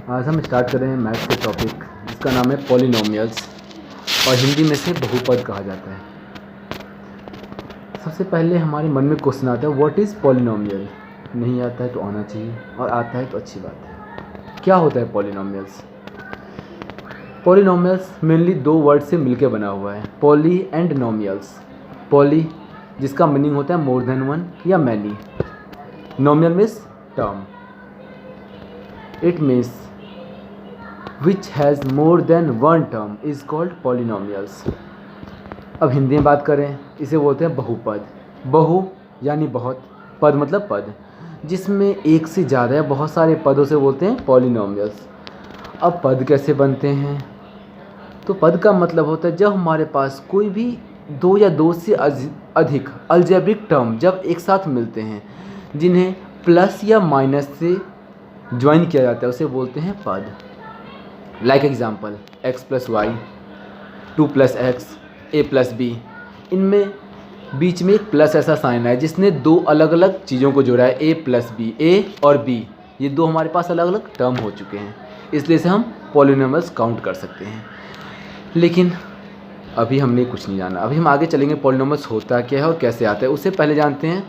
आज हम स्टार्ट कर रहे हैं मैथ्स के टॉपिक जिसका नाम है पॉलिनोमियल्स और हिंदी में से बहुपद कहा जाता है। सबसे पहले हमारे मन में क्वेश्चन आता है व्हाट इज़ पॉलिनोमियल। नहीं आता है तो आना चाहिए और आता है तो अच्छी बात है। क्या होता है पॉलिनोमियल्स? पॉलिनोमियल्स मेनली दो वर्ड से मिलकर बना हुआ है, पॉली एंड नोमियल्स। पॉली जिसका मीनिंग होता है मोर देन वन या many, नोमियल means term, it means which has more than one term is called polynomials। अब हिंदी में बात करें, इसे बोलते हैं बहुपद। बहु यानी बहुत, पद मतलब पद, जिसमें एक से ज़्यादा या बहुत सारे पदों से बोलते हैं पॉलिनोमियल्स। अब पद कैसे बनते हैं? तो पद का मतलब होता है जब हमारे पास कोई भी दो या दो से अधिक अलजेब्रिक टर्म जब एक साथ मिलते हैं जिन्हें प्लस या माइनस से ज्वाइन किया जाता है उसे बोलते हैं पद। Like example x plus y, 2 plus x, a plus b. इनमें बीच में एक प्लस ऐसा साइन है जिसने दो अलग अलग चीज़ों को जोड़ा है, a प्लस बी, a और b, ये दो हमारे पास अलग अलग टर्म हो चुके हैं, इसलिए से हम पॉलिनोमियल्स काउंट कर सकते हैं। लेकिन अभी हमने कुछ नहीं जाना, अभी हम आगे चलेंगे पॉलिनोमियल्स होता क्या है और कैसे आता है। उससे पहले जानते हैं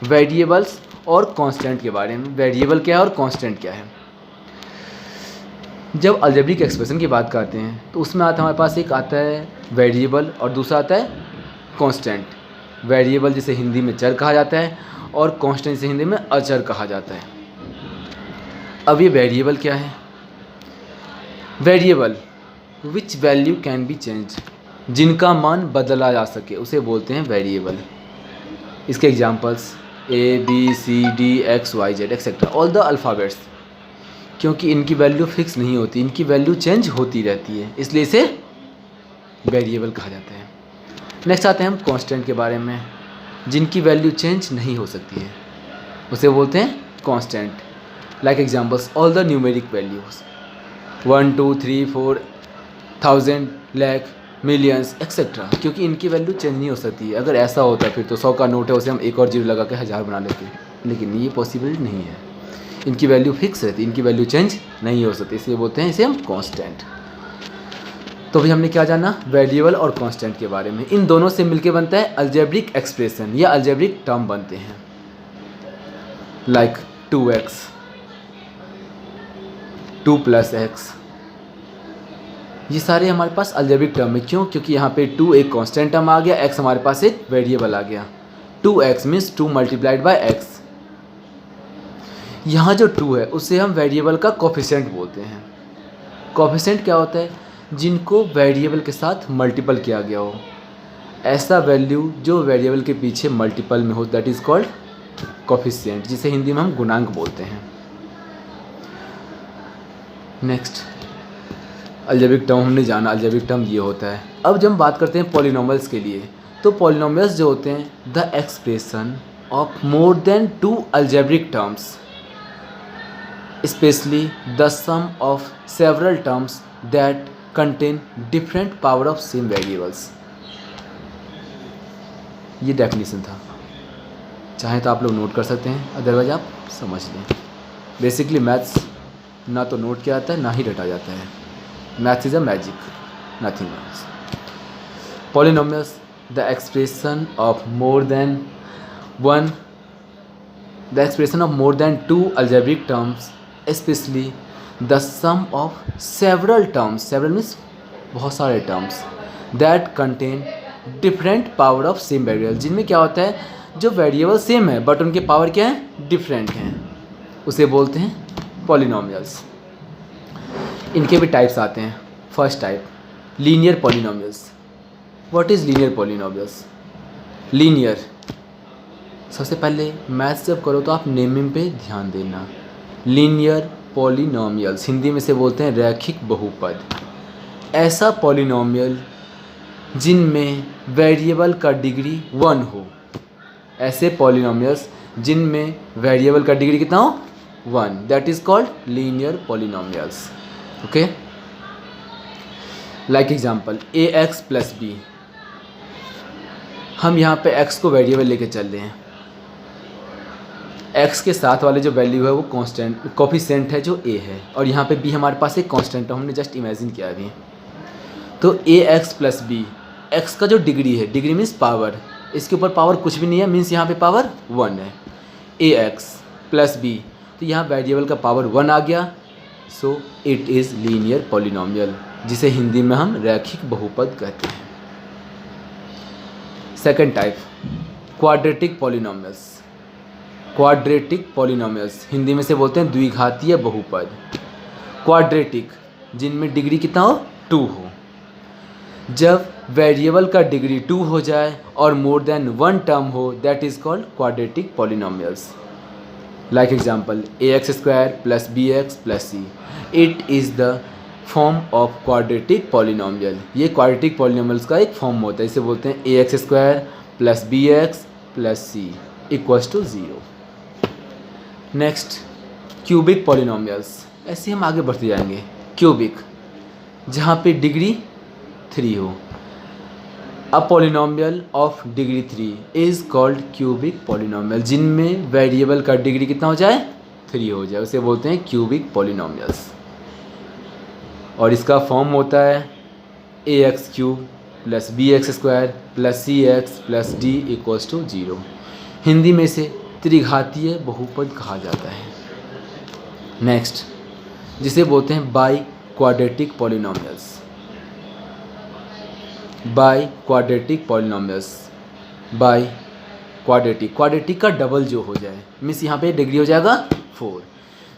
वेरिएबल्स और कांस्टेंट के बारे में। वेरिएबल क्या है और कांस्टेंट क्या है? जब अलजेब्रिक एक्सप्रेशन की बात करते हैं तो उसमें आता है हमारे पास एक आता है वेरिएबल और दूसरा आता है कांस्टेंट। वेरिएबल जिसे हिंदी में चर कहा जाता है और कांस्टेंट जिसे हिंदी में अचर कहा जाता है। अब ये वेरिएबल क्या है? Variable which value can be change, जिनका मान बदला जा सके उसे बोलते हैं वेरिएबल। इसके examples a b c d x y z etcetera all the alphabets. क्योंकि इनकी वैल्यू फिक्स नहीं होती, इनकी वैल्यू चेंज होती रहती है, इसलिए इसे वेरिएबल कहा जाता है। नेक्स्ट आते हैं हम कांस्टेंट के बारे में, जिनकी वैल्यू चेंज नहीं हो सकती है उसे बोलते हैं constant. Like examples all the numeric values 1 2 3 4 1000 lakh millions etcetera, क्योंकि इनकी वैल्यू चेंज नहीं हो सकती है। अगर ऐसा होता फिर तो 100 का नोट है उसे हम एक और जीरो लगा के 1000 बना लेते हैं, लेकिन ये पॉसिबल नहीं है। इनकी वैल्यू फिक्स रहती है, इनकी वैल्यू चेंज नहीं हो सकती, इसलिए बोलते हैं इसे हम कांस्टेंट। तो भी हमने क्या जाना वेरिएबल और कांस्टेंट के बारे में। इन दोनों से मिलके बनता है अलजेब्रिक एक्सप्रेशन या अलजेब्रिक टर्म बनते हैं। लाइक 2x, 2 प्लस एक्स, ये सारे हमारे पास अलजेब्रिक टर्म है। क्यों? क्योंकि यहाँ पे 2 एक कांस्टेंट टर्म आ गया, x हमारे पास एक वेरिएबल आ गया। 2x means 2 multiplied by x। यहाँ जो 2 है उसे हम वेरिएबल का कोफिशिएंट बोलते हैं। कोफिशिएंट क्या होता है? जिनको वेरिएबल के साथ मल्टीपल किया गया हो, ऐसा वैल्यू जो वेरिएबल के पीछे मल्टीपल में हो, दैट इज़ कॉल्ड कोफिशिएंट, जिसे हिंदी में हम गुणांक बोलते हैं। नेक्स्ट अलजेब्रिक टर्म हमने जाना, अलजेब्रिक टर्म ये होता है। अब जब हम बात करते हैं पॉलिनोमियल्स के लिए, तो पॉलिनोमियल्स जो होते हैं the expression of more than 2 algebraic terms, especially the sum of several terms that contain different power of same variables। ये डेफिनेशन था, चाहे तो आप लोग नोट कर सकते हैं, अदरवाइज आप समझ लें। बेसिकली मैथ्स ना तो नोट किया जाता है ना ही रटा जाता है। Maths is a magic, nothing else. Polynomials the expression of more then one, the expression of more than 2 algebraic terms, especially the sum of several terms, several means बहुत सारे terms, that contain different power of same variable, जिनमें क्या होता है जो variable same है but उनके power क्या है, डिफरेंट हैं, उसे बोलते हैं पॉलिनोमियल्स। इनके भी टाइप्स आते हैं। First type linear polynomials. What is linear polynomials? Linear, सबसे पहले मैथ्स जब करो तो आप नेमिंग पे ध्यान देना। लीनियर पॉलिनोमियल्स हिंदी में से बोलते हैं रैखिक बहुपद। ऐसा पॉलिनोमियल जिनमें वेरिएबल का डिग्री 1 हो, ऐसे पॉलिनोमियल्स जिनमें वेरिएबल का डिग्री कितना हो, 1, that is called linear polynomials. Okay, like example ax plus b. हम यहाँ पे x को वेरिएबल लेके चल रहे हैं, एक्स के साथ वाले जो वैल्यू है वो कांस्टेंट कोफिशिएंट है जो ए है, और यहाँ पे बी हमारे पास एक कांस्टेंट है, हमने जस्ट इमेजिन किया अभी। तो ए एक्स प्लस बी, एक्स का जो डिग्री है, डिग्री मीन्स पावर, इसके ऊपर पावर कुछ भी नहीं है, मीन्स यहाँ पे पावर 1 है। ए एक्स प्लस बी, तो यहाँ वेरिएबल का पावर 1 आ गया, so it is linear polynomial, जिसे हिंदी में हम रैखिक बहुपद कहते हैं। Second type, quadratic polynomials. Quadratic polynomials Hindi में से बोलते हैं द्विघातीय बहुपद। क्वाड्रेटिक, जिनमें डिग्री कितना हो, 2 हो। जब वेरिएबल का डिग्री 2 हो जाए और मोर देन 1 टर्म हो, that is called quadratic polynomials. Like example, A X square plus B X plus C, it is the form of quadratic polynomial. ये क्वाड्रेटिक पॉलिनोमियल्स का एक फॉर्म होता है, इसे बोलते हैं A X square plus B X plus C equals to 0। Next, cubic polynomials. ऐसे हम आगे बढ़ते जाएंगे। क्यूबिक, जहाँ पे डिग्री 3 हो। A polynomial of degree 3 is called cubic polynomial, जिनमें वेरिएबल का डिग्री कितना हो जाए, 3 हो जाए, उसे बोलते हैं क्यूबिक पॉलिनोमियल्स। और इसका फॉर्म होता है A X cube plus B X square plus C X plus D equals to 0। Hindi में इसे त्रिघातीय बहुपद कहा जाता है। नेक्स्ट, जिसे बोलते हैं by quadratic polynomials. By quadratic polynomials, by quadratic, quadratic का डबल जो हो जाए, मीन्स यहाँ पे डिग्री हो जाएगा 4।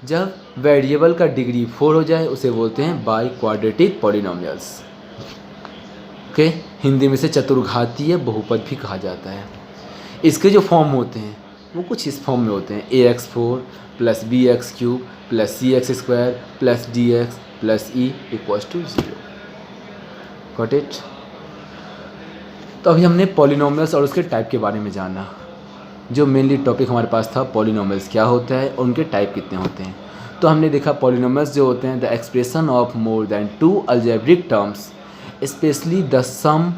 जब वेरिएबल का डिग्री 4 हो जाए उसे बोलते हैं by quadratic polynomials. Okay, Hindi में से चतुर्घातीय बहुपद भी कहा जाता है। इसके जो फॉर्म होते हैं वो कुछ इस फॉर्म में होते हैं, A X 4 plus B X cube plus C X square plus D X plus E equals to 0। Got it? तो अभी हमने पॉलिनोमियल्स और उसके टाइप के बारे में जाना। जो मेनली टॉपिक हमारे पास था, पॉलिनोमियल्स क्या होता है और उनके टाइप कितने होते हैं। तो हमने देखा पॉलिनोमियल्स जो होते हैं, the expression of more than 2 algebraic terms, specially the sum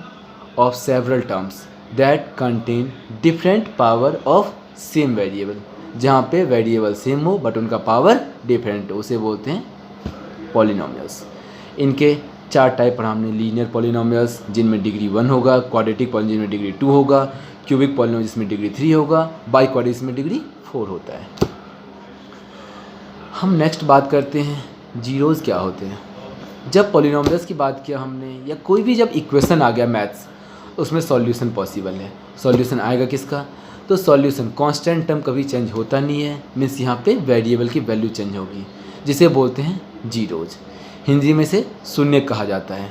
of several terms that contain different power of same variable. जहाँ पे वेरिएबल सेम हो बट उनका पावर डिफरेंट हो, उसे बोलते हैं पॉलिनोमियल्स। इनके 4 टाइप पढ़ा हमने। लीनियर पॉलिनोमियल्स जिनमें डिग्री 1 होगा, क्वाड्रेटिक पॉलिनोमियल जिनमें डिग्री 2 होगा, क्यूबिक पॉलिनोमियल जिसमें डिग्री 3 होगा, बाई क्वाड्रेटिक जिसमें डिग्री 4 होता है। हम नेक्स्ट बात करते हैं जीरोज़ क्या होते हैं। जब पॉलिनोमियल्स की बात किया हमने, या कोई भी जब इक्वेशन आ गया मैथ्स, उसमें सॉल्यूशन पॉसिबल है। सॉल्यूशन आएगा किसका? तो सॉल्यूशन कांस्टेंट टर्म कभी चेंज होता नहीं है, मीन्स यहाँ पे वेरिएबल की वैल्यू चेंज होगी, जिसे बोलते हैं जीरोज। हिंदी में से शून्य कहा जाता है।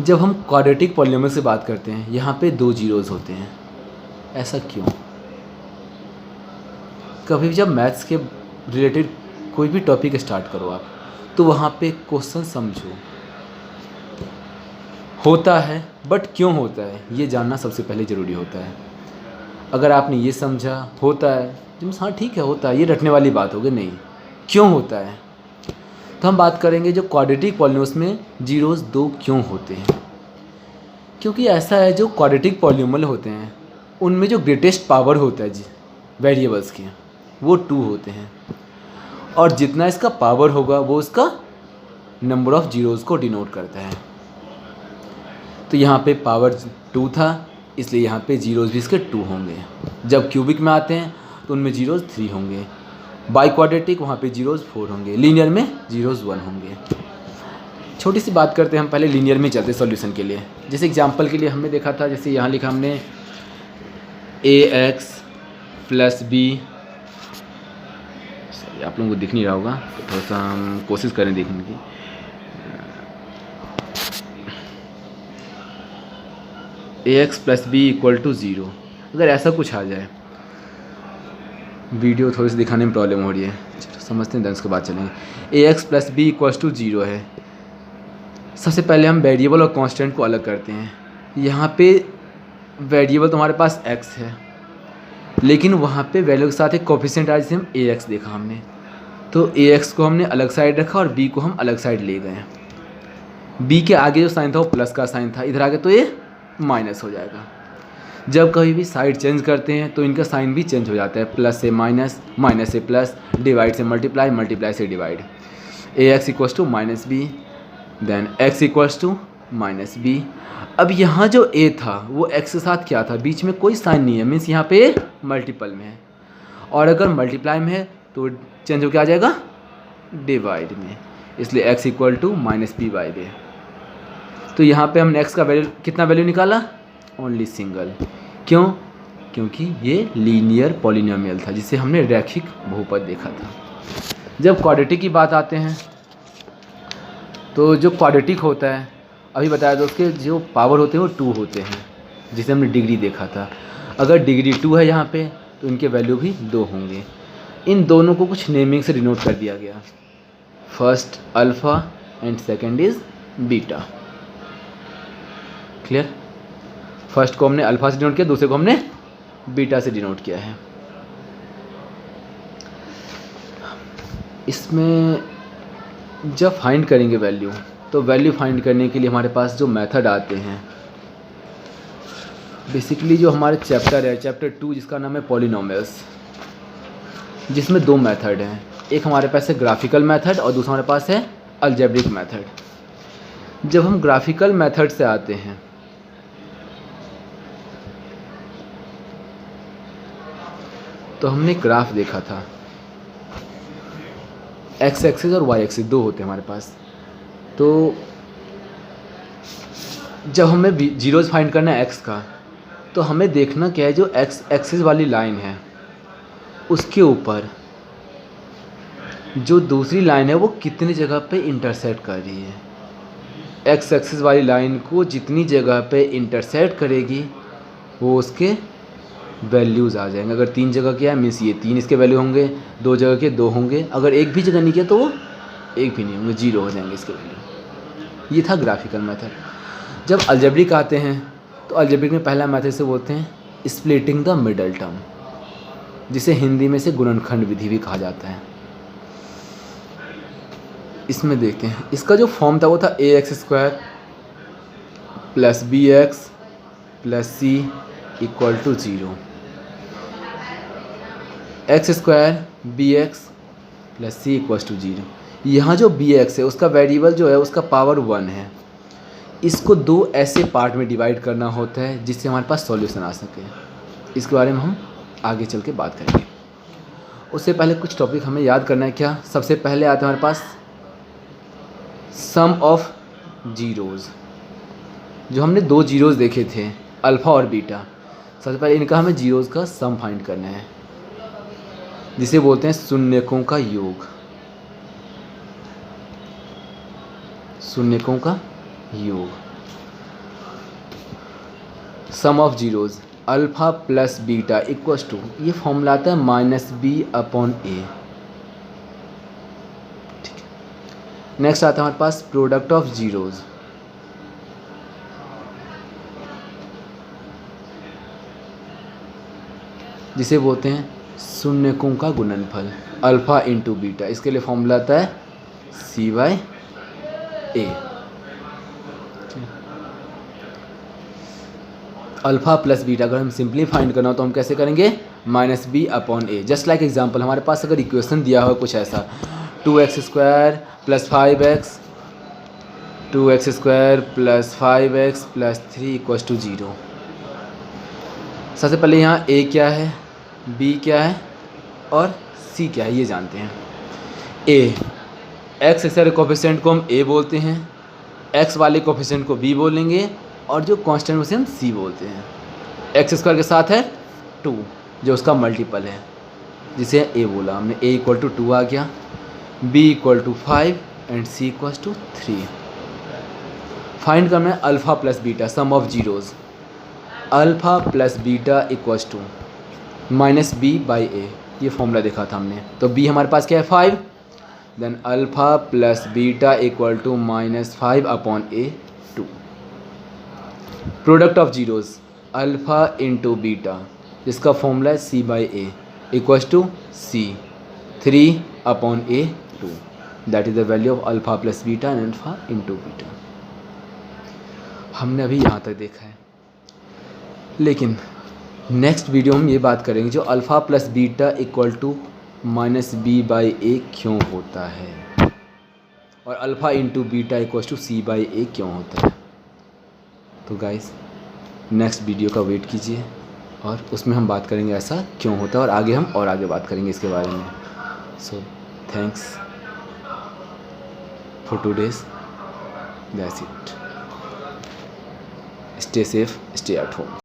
जब हम क्वाड्रेटिक पॉलिनोमियल से बात करते हैं, यहाँ पे 2 जीरोज होते हैं। ऐसा क्यों? कभी भी जब मैथ्स के रिलेटेड कोई भी टॉपिक स्टार्ट करो आप, तो वहाँ पे क्वेश्चन समझो। होता है बट क्यों होता है ये जानना सबसे पहले ज़रूरी होता है। अगर आपने ये समझा होता है तो हाँ ठीक है होता है, ये रटने वाली बात होगी, नहीं क्यों होता है। तो हम बात करेंगे जो क्वाड्रेटिक पॉलिनोमियल्स में जीरोज़ 2 क्यों होते हैं। क्योंकि ऐसा है, जो क्वाड्रेटिक पॉलिनोमियल होते हैं उनमें जो ग्रेटेस्ट पावर होता है जी वेरिएबल्स के, वो 2 होते हैं, और जितना इसका पावर होगा वो इसका नंबर ऑफ़ जीरोज़ को डिनोट करता है। तो यहाँ पे पावर 2 था, इसलिए यहाँ पे जीरोज़ भी इसके 2 होंगे। जब क्यूबिक में आते हैं तो उनमें जीरोज़ 3 होंगे, बाई क्वाड्रेटिक वहाँ पे जीरोज़ 4 होंगे, लीनियर में जीरोज़ 1 होंगे। छोटी सी बात करते हैं हम, पहले लीनियर में चलते सॉल्यूशन के लिए। जैसे एग्जांपल के लिए हमने देखा था, जैसे यहाँ लिखा हमने ए एक्स प्लस बी, आप लोगों को दिख नहीं रहा होगा तो थोड़ा सा हम कोशिश करें देखने की। A X plus B equal to 0, अगर ऐसा कुछ आ जाए, वीडियो थोड़ी सी दिखाने में प्रॉब्लम हो रही है, समझते हैं, 10 के बाद चलेंगे। A X plus B equal to 0 है। सबसे पहले हम वेरिएबल और कांस्टेंट को अलग करते हैं। यहाँ पे वेरिएबल तुम्हारे पास x है, लेकिन वहाँ पे वैल्यू के साथ एक कोफिशिएंट आया जिसे हम ए एक्स देखा हमने, तो ए एक्स को हमने अलग साइड रखा और b को हम अलग साइड ले गए। b के आगे जो साइन था वो प्लस का साइन था, इधर आगे तो ये माइनस हो जाएगा। जब कभी भी साइड चेंज करते हैं तो इनका साइन भी चेंज हो जाता है, प्लस से माइनस, माइनस से प्लस, डिवाइड से मल्टीप्लाई, मल्टीप्लाई से divide. A x equals to minus b, then x equals to minus b. अब यहाँ जो ए था वो एक्स के साथ क्या था, बीच में कोई साइन नहीं है, मीन्स यहाँ पे मल्टीपल में है, और अगर मल्टीप्लाई में है तो चेंज होकर आ जाएगा डिवाइड में, इसलिए x equal to minus B by b. तो यहाँ पे हमने एक्स का वैल्यू कितना वैल्यू निकाला, ओनली सिंगल। क्यों, क्योंकि ये लीनियर पॉलिनोमियल था जिसे हमने रैखिक बहुपद देखा था। जब क्वाड्रेटिक की बात आते हैं तो जो क्वाड्रेटिक होता है, अभी बताया था, उसके जो पावर होते हैं वो 2 होते हैं, जिसे हमने डिग्री देखा था। अगर डिग्री 2 है यहाँ पे तो इनके वैल्यू भी 2 होंगे। इन दोनों को कुछ नेमिंग से डिनोट कर दिया गया, first alpha and second is beta. Clear, first को हमने अल्फ़ा से डिनोट किया, दूसरे को हमने बीटा से डिनोट किया है। इसमें जब फाइंड करेंगे वैल्यू, तो वैल्यू फाइंड करने के लिए हमारे पास जो मेथड आते हैं, बेसिकली जो हमारे चैप्टर है, चैप्टर 2 जिसका नाम है पॉलिनोमियल्स, जिसमें 2 मेथड हैं। एक हमारे पास है ग्राफिकल मेथड और दूसरा हमारे पास है अलजेब्रिक मेथड। जब हम ग्राफिकल मेथड से आते हैं तो हमने ग्राफ देखा था, एक्स एक्सिस और वाई एक्सिस 2 होते हैं हमारे पास। तो जब हमें जीरोज फाइंड करना है एक्स का, तो हमें देखना क्या है, जो एक्स एक्सिस वाली लाइन है उसके ऊपर जो दूसरी लाइन है वो कितनी जगह पे इंटरसेक्ट कर रही है। एक्स एक्सिस वाली लाइन को जितनी जगह पे इंटरसेक्ट करेगी वो उसके वैल्यूज़ आ जाएंगे। अगर 3 जगह किया है मीन्स ये 3 इसके वैल्यू होंगे, 2 जगह के 2 होंगे, अगर एक भी जगह नहीं किया तो वो 1 भी नहीं होंगे, 0 हो जाएंगे इसके वैल्यू। ये था ग्राफिकल मेथड। जब अलजेब्रिक आते हैं तो अलजेब्रिक में पहला मेथड से बोलते हैं स्प्लिटिंग द मिडल टर्म, जिसे हिंदी में से गुणनखंड विधि भी कहा जाता है। इसमें देखते हैं, इसका जो फॉर्म था वो था A X square plus B X plus C equal to 0। X square B X plus C equal to 0। यहाँ जो बी एक्स है उसका वेरिएबल जो है उसका पावर 1 है। इसको 2 ऐसे पार्ट में डिवाइड करना होता है जिससे हमारे पास सॉल्यूशन आ सके। इसके बारे में हम आगे चल के बात करेंगे। उससे पहले कुछ टॉपिक हमें याद करना है। क्या, सबसे पहले आते हैं हमारे पास सम ऑफ जीरोज़। जो हमने 2 जीरोज़ देखे थे अल्फ़ा और बीटा, सबसे पहले इनका हमें जीरोज़ का सम फाइंड करना है, जिसे बोलते हैं शून्यकों का योग। शून्यकों का योग, sum of zeros alpha plus beta equals to, ये फॉर्मूला आता है -b/a। ठीक है, नेक्स्ट आता है हमारे पास प्रोडक्ट ऑफ जीरोज़। जिसे बोलते हैं शून्यकों का गुणनफल अल्फ़ा इंटू बीटा। इसके लिए फॉर्मूला आता है c/a। अल्फ़ा प्लस बीटा अगर हम सिंपली फाइंड करना हो तो हम कैसे करेंगे, -b/a। जस्ट लाइक एग्जांपल, हमारे पास अगर इक्वेशन दिया हो कुछ ऐसा 2x square plus 5x 2x square plus 5x plus 3 equals to 0। सबसे पहले यहाँ a क्या है, b क्या है और c क्या है ये जानते हैं। a, x वाले कोफिशिएंट को हम a बोलते हैं, x वाले कोफिशिएंट को b बोलेंगे और जो कांस्टेंट उसे हम c बोलते हैं। एक्स स्क्वायर के साथ है 2 जो उसका मल्टीपल है, जिसे a बोला हमने। a इक्वल टू 2 आ गया, b equal to 5 and c equal to 3। Find करना है alpha plus beta, sum of zeros. Alpha plus beta equals to -b/a, ये फॉर्मूला देखा था हमने। तो b हमारे पास क्या है 5, then alpha plus beta equal to -5/a 2। Product of zeros alpha into beta, जिसका फॉर्मूला है c/a equals to c 3/a 2। That is the value of alpha plus beta and alpha into beta. हमने अभी यहाँ तक देखा है, लेकिन next video हम ये बात करेंगे जो alpha plus beta equal to minus B by A क्यों होता है, और alpha into beta equal to C by A क्यों होता है। तो गाइस नेक्स्ट वीडियो का वेट कीजिए और उसमें हम बात करेंगे ऐसा क्यों होता है, और आगे बात करेंगे इसके बारे में। So thanks for today's, that's it. Stay safe, stay at home.